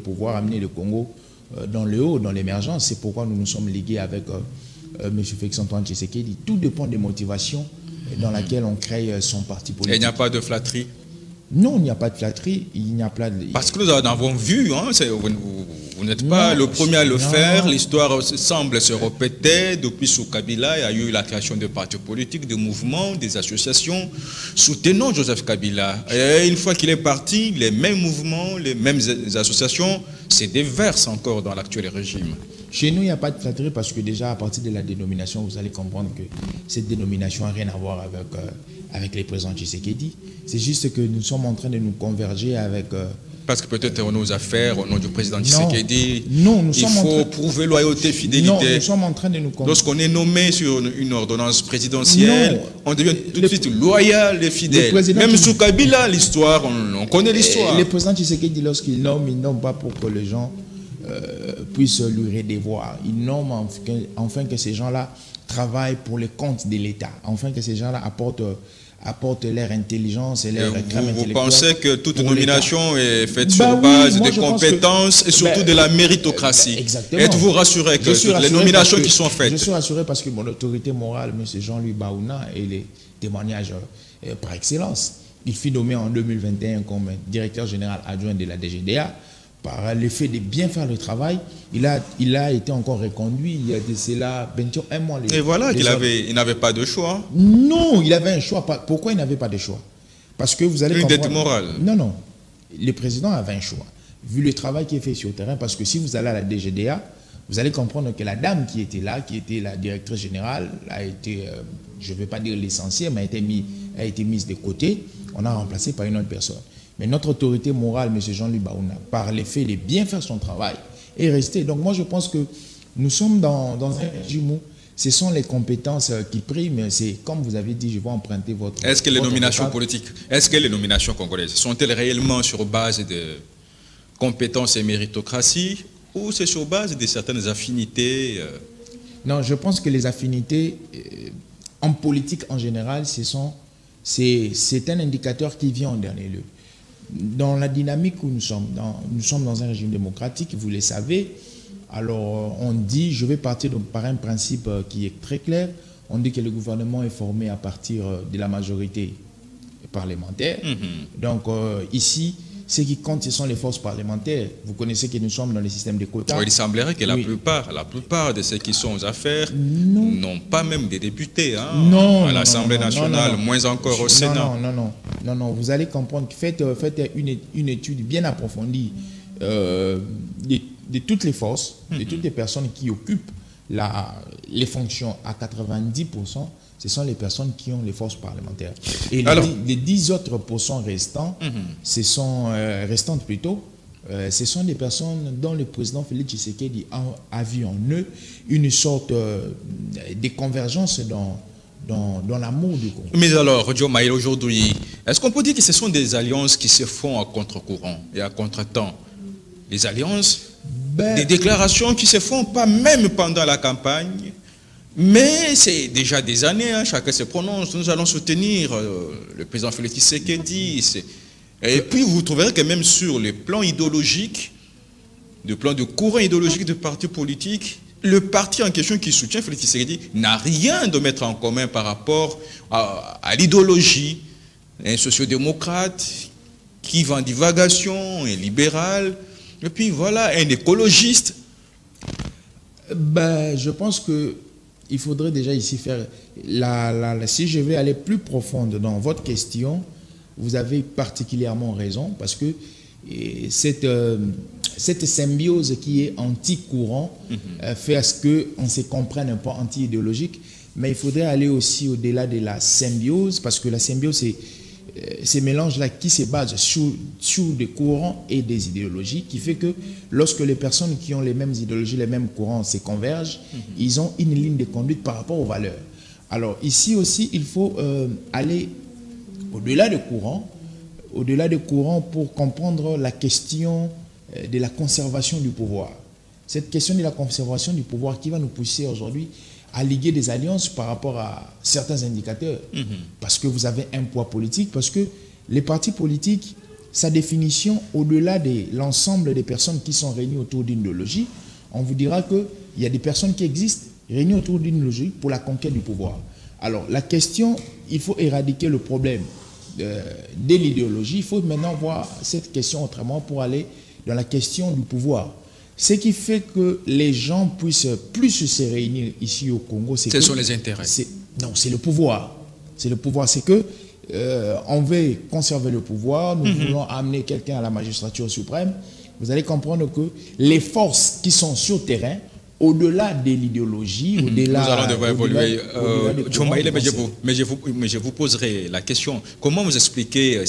pouvoir amener le Congo dans le haut, dans l'émergence. C'est pourquoi nous nous sommes ligués avec M. Félix-Antoine Tshisekedi. Tout dépend des motivations dans lesquelles on crée son parti politique. Et il n'y a pas de flatterie? Non, il n'y a pas de flatterie. Il n'y a pas de... Parce que nous en avons vu, hein, vous n'êtes pas le premier à le faire. L'histoire semble se répéter. Depuis sous Kabila, il y a eu la création de partis politiques, de mouvements, des associations soutenant Joseph Kabila. Et une fois qu'il est parti, les mêmes mouvements, les mêmes associations se déversent encore dans l'actuel régime. Chez nous, il n'y a pas de flatterie parce que déjà, à partir de la dénomination, vous allez comprendre que cette dénomination n'a rien à voir avec les présidents Tshisekedi. C'est juste que nous sommes en train de nous converger avec... Parce que peut-être au nom des affaires, au nom du président Tshisekedi, il faut prouver loyauté, fidélité. Non, nous sommes en train de nous converger. Lorsqu'on est nommé sur une ordonnance présidentielle, on devient tout de suite loyal et fidèle. Même sous Kabila, l'histoire, on connaît l'histoire. Le président Tshisekedi, lorsqu'il nomme, il nomme pas pour que les gens puissent lui redévoir. Il nomme enfin que ces gens-là travaillent pour les comptes de l'État. Enfin que ces gens-là apportent leur intelligence et leur crème intellectuelle. Vous pensez que toute nomination est faite sur base de compétences et surtout de la méritocratie? Exactement. Êtes-vous rassuré que toutes les nominations qui sont faites? Je suis rassuré parce que mon autorité morale, M. Jean-Louis Baouna, et les témoignages par excellence. Il fut nommé en 2021 comme directeur général adjoint de la DGDA. Par l'effet de bien faire le travail, il a été encore reconduit il y a de cela un mois. Et voilà qu'il n'avait pas de choix. Non, il avait un choix. Pourquoi il n'avait pas de choix? Parce que vous allez comprendre... Une dette morale. Non. Le président avait un choix. Vu le travail qui est fait sur le terrain, parce que si vous allez à la DGDA, vous allez comprendre que la dame qui était là, qui était la directrice générale, a été, je ne vais pas dire l'essentiel, mais a été mise de côté. On a remplacé par une autre personne. Mais notre autorité morale, M. Jean-Louis Baouna, par l'effet de bien faire son travail, est restée. Donc moi, je pense que nous sommes dans un régime où ce sont les compétences qui priment. C'est comme vous avez dit, je vais emprunter votre... Est-ce que les nominations politiques, est-ce que les nominations congolaises sont-elles réellement sur base de compétences et méritocratie ou c'est sur base de certaines affinités? Non, je pense que les affinités, en politique en général, c'est un indicateur qui vient en dernier lieu. Dans la dynamique où nous sommes dans un régime démocratique, vous le savez, alors on dit, je vais partir par un principe qui est très clair, on dit que le gouvernement est formé à partir de la majorité parlementaire. Donc ici, ce qui compte, ce sont les forces parlementaires. Vous connaissez que nous sommes dans le système de quotas. Il semblerait que la plupart de ceux qui sont aux affaires n'ont pas même des députés à l'Assemblée nationale, moins encore au Sénat. Non, vous allez comprendre, faites une étude bien approfondie de toutes les forces, de toutes les personnes qui occupent les fonctions à 90%. Ce sont les personnes qui ont les forces parlementaires. Et les 10 autres pourcents restants, ce sont des personnes dont le président Félix Tshisekedi a vu en eux une sorte de convergence dans l'amour du Congo. Mais alors, Joe Maïl, aujourd'hui, est-ce qu'on peut dire que ce sont des alliances qui se font à contre-courant et à contre-temps? Des alliances, des déclarations qui se font pas même pendant la campagne, mais c'est déjà des années, chacun se prononce, nous allons soutenir le président Félix Tshisekedi. Et puis vous trouverez que même sur le plan idéologique, le plan de courant idéologique de partis politiques, le parti en question qui soutient Félix Tshisekedi n'a rien de mettre en commun par rapport à l'idéologie. Un sociodémocrate qui va en divagation, un libéral, et puis voilà, un écologiste. Je pense que il faudrait déjà ici faire... si je vais aller plus profonde dans votre question, vous avez particulièrement raison, parce que cette symbiose qui est anti-courant fait à ce qu'on se comprenne un peu anti-idéologique, mais il faudrait aller aussi au-delà de la symbiose, parce que la symbiose, c'est ces mélanges-là qui se basent sur des courants et des idéologies, qui fait que lorsque les personnes qui ont les mêmes idéologies, les mêmes courants se convergent, ils ont une ligne de conduite par rapport aux valeurs. Alors ici aussi, il faut aller au-delà des courants pour comprendre la question de la conservation du pouvoir. Cette question de la conservation du pouvoir qui va nous pousser aujourd'hui à liguer des alliances par rapport à certains indicateurs. Parce que vous avez un poids politique, parce que les partis politiques, sa définition, au-delà de l'ensemble des personnes qui sont réunies autour d'une idéologie, on vous dira qu'il y a des personnes qui existent réunies autour d'une idéologie pour la conquête du pouvoir. Alors, la question, il faut éradiquer le problème de l'idéologie. Il faut maintenant voir cette question autrement pour aller dans la question du pouvoir. Ce qui fait que les gens puissent plus se réunir ici au Congo, c'est ce sont les intérêts. Non, c'est le pouvoir. C'est le pouvoir. C'est que on veut conserver le pouvoir, nous voulons amener quelqu'un à la magistrature suprême. Vous allez comprendre que les forces qui sont sur le terrain, au-delà de l'idéologie, au-delà... Nous allons devoir évoluer. Mais je vous poserai la question, comment vous expliquez